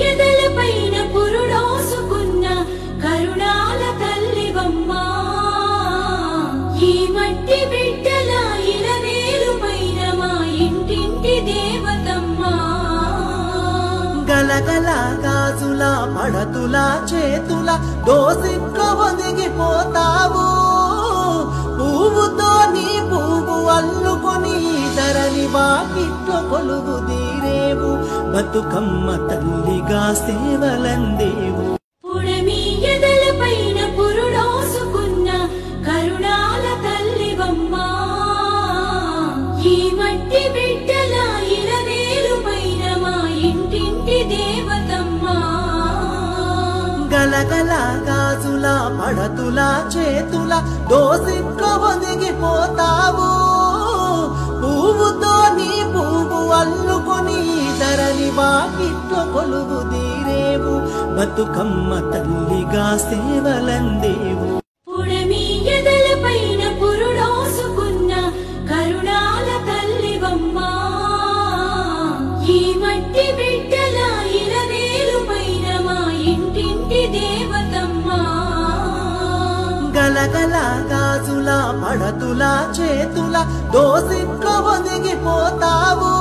ఎదలపైన పురుడోసుకున్న కరుణాల తల్లివమ్మా ఈ మట్టి బిడ్డల ఇలవేలుపైన మా ఇంటింటి దేవతమ్మా గలగల గాజుల పడతుల చేతుల దోసిక్క ఒదిగిపోతావు పువ్వుతో నీ పువ్వు అల్లుకొని ధరణి వాకిట్లో కొలువు తీరేవు బతుకమ్మ తల్లిగా సేవలందేవు పుడమి ఎదలపైన పురుడోసుకున్న కరుణాల తల్లివమ్మా ఈ మట్టి బిడ్డల ఇలవేలుపైన మా ఇంటింటి దేవతమ్మా గలగల గాజుల పడతుల చేతుల దోసిక్క ఒదిగిపోతావు పువ్వుతో నీ పువ్వు అల్లుకొని ధరణి వాకిట్లో కొలువు తీరేవు బతుకమ్మ తల్లిగా సేవలందేవు పుడమి ఎదలపైన పురుడోసుకున్న కరుణాల తల్లివమ్మా ఈ మట్టి బిడ్డల ఇలవేలుపైన మా ఇంటింటి దేవతమ్మా గలగల గాజుల పడతుల చేతుల దోసిక్క ఒదిగిపోతావు